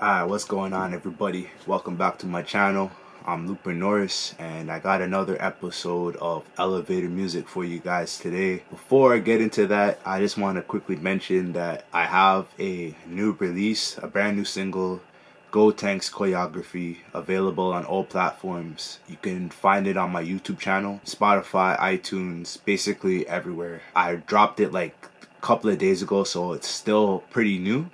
Alright, what's going on, everybody? Welcome back to my channel. I'm Norris, and I got another episode of elevator music for you guys today. Before I get into that, I just want to quickly mention that I have a new release, a brand new single, Go Tanks Choreography, available on all platforms. You can find it on my YouTube channel, Spotify, iTunes, basically everywhere. I dropped it like a couple of days ago, so it's still pretty new.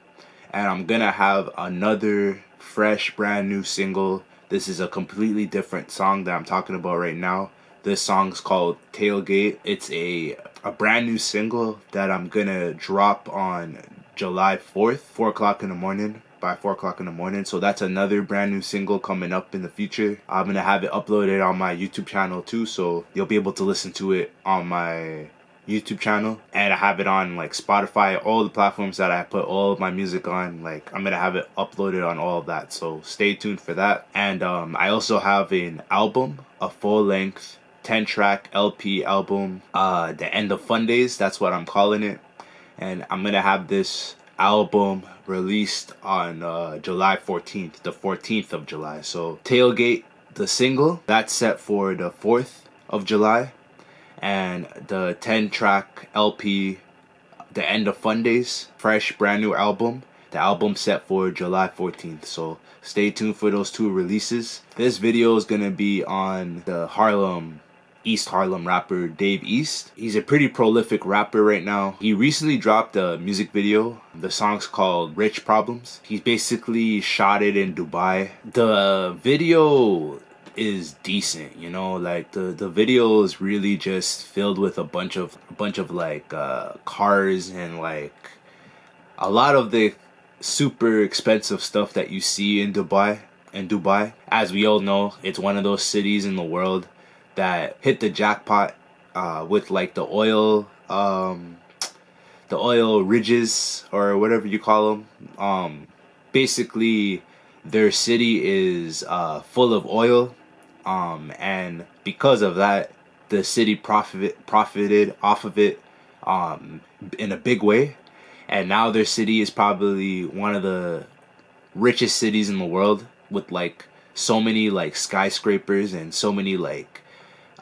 And I'm gonna have another fresh brand new single. This is a completely different song that I'm talking about right now. This song's called Tailgate. It's a brand new single that I'm gonna drop on July 4th, 4 o'clock in the morning. By 4 o'clock in the morning. So that's another brand new single coming up in the future. I'm gonna have it uploaded on my YouTube channel too, so you'll be able to listen to it on my YouTube channel, and I have it on like Spotify, all the platforms that I put all of my music on. Like, I'm gonna have it uploaded on all of that, so stay tuned for that. And I also have an album, a full-length 10-track LP album, the end of Fundaes, that's what I'm calling it. And I'm gonna have this album released on July 14th, the 14th of July. So Tailgate, the single, that's set for the 4th of July. And the 10-track LP, the end of Fundaes, fresh brand new album, the album set for July 14th. So stay tuned for those two releases. This video is gonna be on the East Harlem rapper Dave East. He's a pretty prolific rapper right now. He recently dropped a music video. The song's called Rich Problems. He basically shot it in Dubai. The video is decent, you know, like the video is really just filled with a bunch of like cars and like a lot of the super expensive stuff that you see in Dubai. As we all know, it's one of those cities in the world that hit the jackpot with like the oil ridges, or whatever you call them. Basically their city is full of oil. And because of that, the city profited off of it in a big way. And now their city is probably one of the richest cities in the world, with like so many like skyscrapers and so many like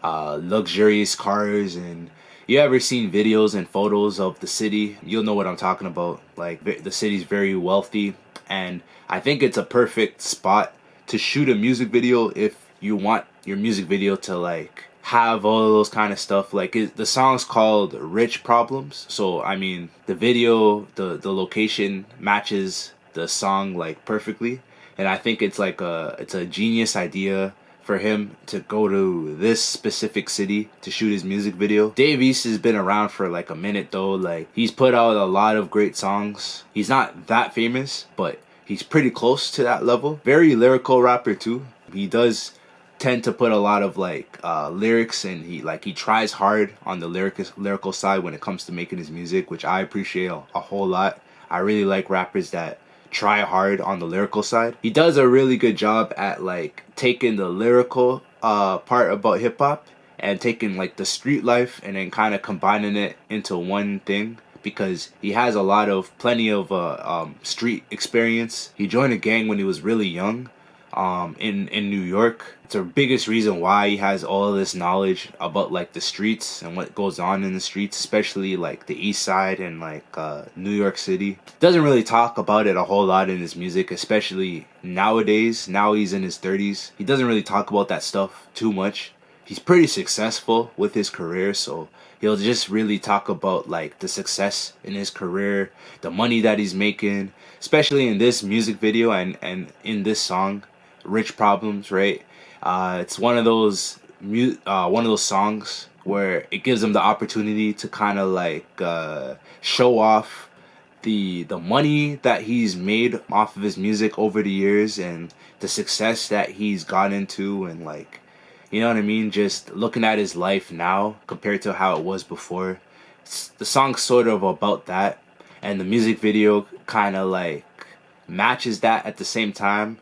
luxurious cars. And you ever seen videos and photos of the city, you'll know what I'm talking about. Like, the city's very wealthy, and I think it's a perfect spot to shoot a music video if you want your music video to like have all of those kind of stuff. Like, the song's called Rich Problems, so I mean the video, the location matches the song like perfectly. And I think it's like it's a genius idea for him to go to this specific city to shoot his music video. Dave East has been around for like a minute though. Like, he's put out a lot of great songs. He's not that famous, but he's pretty close to that level. Very lyrical rapper too. He does tend to put a lot of like lyrics, and he tries hard on the lyrical side when it comes to making his music, which I appreciate a whole lot. I really like rappers that try hard on the lyrical side. He does a really good job at like taking the lyrical part about hip hop and taking like the street life and then kind of combining it into one thing, because he has plenty of street experience. He joined a gang when he was really young in New York. It's the biggest reason why he has all of this knowledge about like the streets and what goes on in the streets, especially like the East Side and like New York City. Doesn't really talk about it a whole lot in his music, especially nowadays. Now he's in his 30s. He doesn't really talk about that stuff too much. He's pretty successful with his career, so he'll just really talk about like the success in his career, the money that he's making, especially in this music video and in this song, Rich Problems, right? It's one of those songs where it gives him the opportunity to kind of like show off the money that he's made off of his music over the years, and the success that he's gotten into, and like, you know what I mean? Just looking at his life now compared to how it was before. The song's sort of about that, and the music video kind of like matches that at the same time.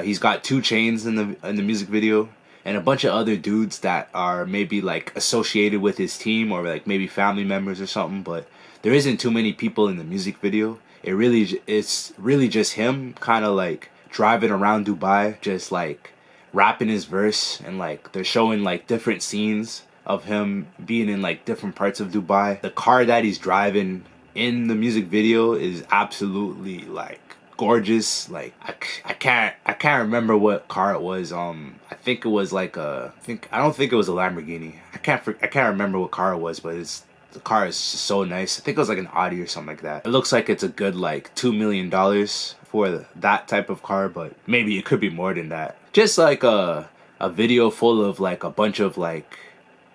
He's got 2 Chainz in the music video, and a bunch of other dudes that are maybe like associated with his team, or like maybe family members or something, but there isn't too many people in the music video. it's really just him kind of like driving around Dubai, just like rapping his verse, and like they're showing like different scenes of him being in like different parts of Dubai. The car that he's driving in the music video is absolutely like gorgeous. Like I can't remember what car it was. I think it was like I don't think it was a Lamborghini. I can't remember what car it was, but the car is just so nice. I think it was like an Audi or something like that. It looks like it's a good like $2 million for that type of car, but maybe it could be more than that. Just like a video full of like a bunch of like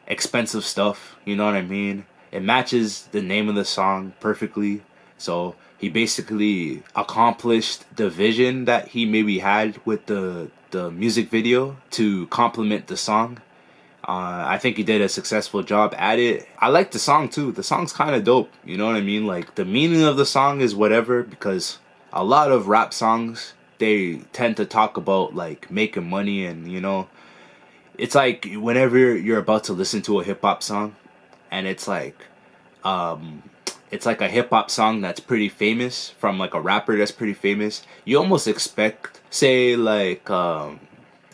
expensive stuff, you know what I mean? It matches the name of the song perfectly. So he basically accomplished the vision that he maybe had with the music video to complement the song. I think he did a successful job at it. I like the song too. The song's kind of dope, you know what I mean? Like the meaning of the song is whatever, because a lot of rap songs, they tend to talk about like making money, and you know, it's like whenever you're about to listen to a hip hop song and it's like a hip hop song that's pretty famous from like a rapper that's pretty famous, you almost expect, say like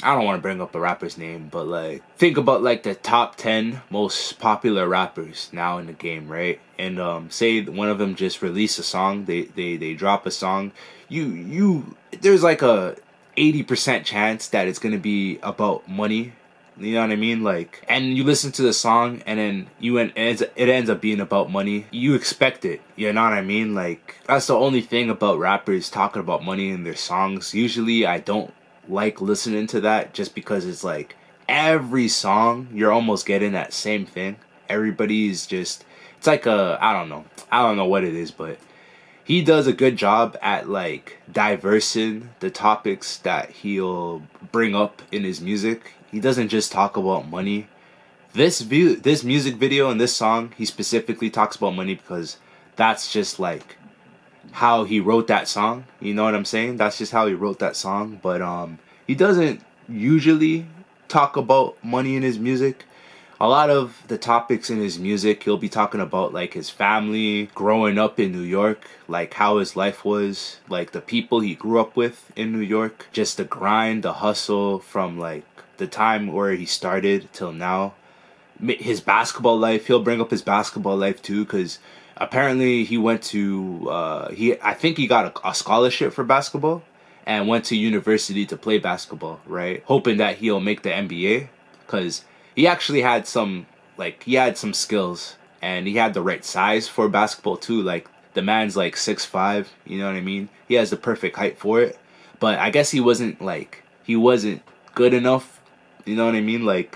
I don't want to bring up a rapper's name, but like think about like the top 10 most popular rappers now in the game, right? And say one of them just released a song, they drop a song, you there's like a 80% chance that it's gonna be about money. You know what I mean? Like, and you listen to the song, and then it ends up being about money. You expect it. You know what I mean? Like, that's the only thing about rappers talking about money in their songs. Usually, I don't like listening to that, just because it's like every song you're almost getting that same thing. Everybody's just, it's like I don't know what it is, but he does a good job at like diversing the topics that he'll bring up in his music. He doesn't just talk about money. This music video and this song, he specifically talks about money because that's just like how he wrote that song. You know what I'm saying? That's just how he wrote that song. But he doesn't usually talk about money in his music. A lot of the topics in his music, he'll be talking about like his family, growing up in New York, like how his life was, like the people he grew up with in New York, just the grind, the hustle from like the time where he started till now. His basketball life, he'll bring up his basketball life too, because apparently he went to I think he got a scholarship for basketball and went to university to play basketball, right? Hoping that he'll make the NBA, because he actually had some skills, and he had the right size for basketball too. Like the man's like 6'5", you know what I mean? He has the perfect height for it. But I guess he wasn't good enough. You know what I mean? Like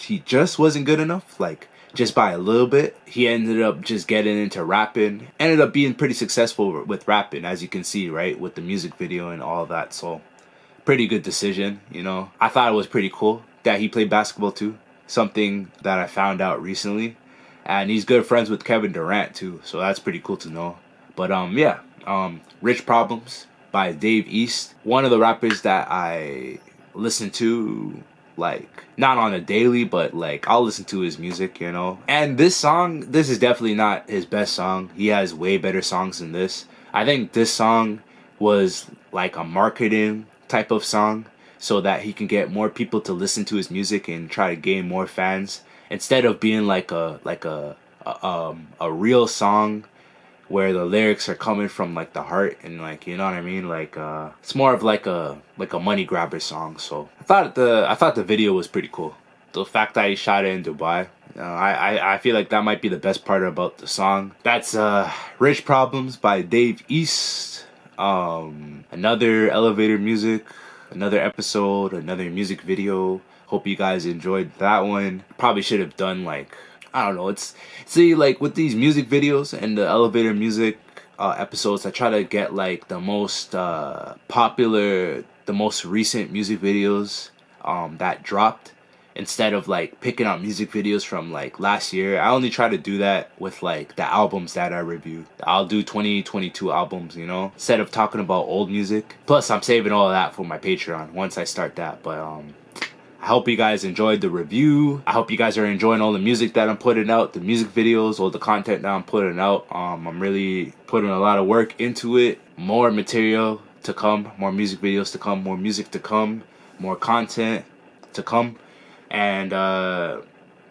he just wasn't good enough. Like just by a little bit. He ended up just getting into rapping. Ended up being pretty successful with rapping, as you can see, right? With the music video and all that. So pretty good decision, you know. I thought it was pretty cool that he played basketball too. Something that I found out recently. And he's good friends with Kevin Durant too. So that's pretty cool to know. But Rich Problems by Dave East. One of the rappers that I listen to, like not on a daily, but like I'll listen to his music, you know. And this is definitely not his best song. He has way better songs than this. I think this song was like a marketing type of song, so that he can get more people to listen to his music and try to gain more fans, instead of being like a real song where the lyrics are coming from like the heart, and like, you know what I mean? Like it's more of like a money grabber song. So I thought the video was pretty cool. The fact that he shot it in Dubai, I feel like that might be the best part about the song. That's Rich Problems by Dave East. Another elevator music, another episode, another music video. Hope you guys enjoyed that one. Probably should have done like, I don't know, like with these music videos and the elevator music episodes, I try to get like the most popular, the most recent music videos that dropped, instead of like picking out music videos from like last year. I only try to do that with like the albums that I review. I'll do 2022 albums, you know, instead of talking about old music. Plus I'm saving all of that for my Patreon once I start that. But I hope you guys enjoyed the review. I hope you guys are enjoying all the music that I'm putting out, the music videos, all the content that I'm putting out. I'm really putting a lot of work into it. More material to come, more music videos to come, more music to come, more content to come. And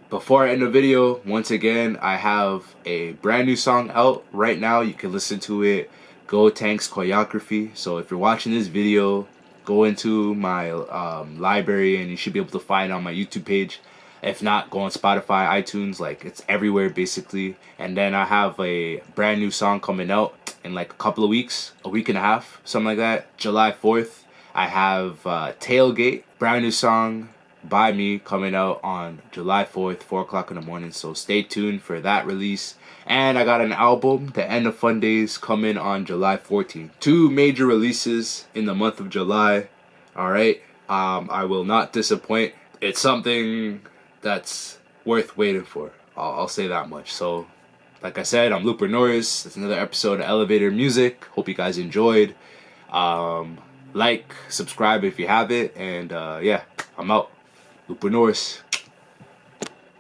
before I end the video, once again, I have a brand new song out right now. You can listen to it. Go Tanks Choreography. So if you're watching this video, go into my library and you should be able to find it on my YouTube page. If not, go on Spotify, iTunes, like it's everywhere basically. And then I have a brand new song coming out in like a couple of weeks, a week and a half, something like that. July 4th, I have Tailgate, brand new song by me coming out on July 4th, 4 o'clock in the morning. So stay tuned for that release. And I got an album, The End of Fundaes, coming on July 14th. 2 major releases in the month of July. Alright, I will not disappoint. It's something that's worth waiting for. I'll say that much. So, like I said, I'm Looper Norris. It's another episode of Elevator Music. Hope you guys enjoyed. Like, subscribe if you have it. And yeah, I'm out. Looper Norris.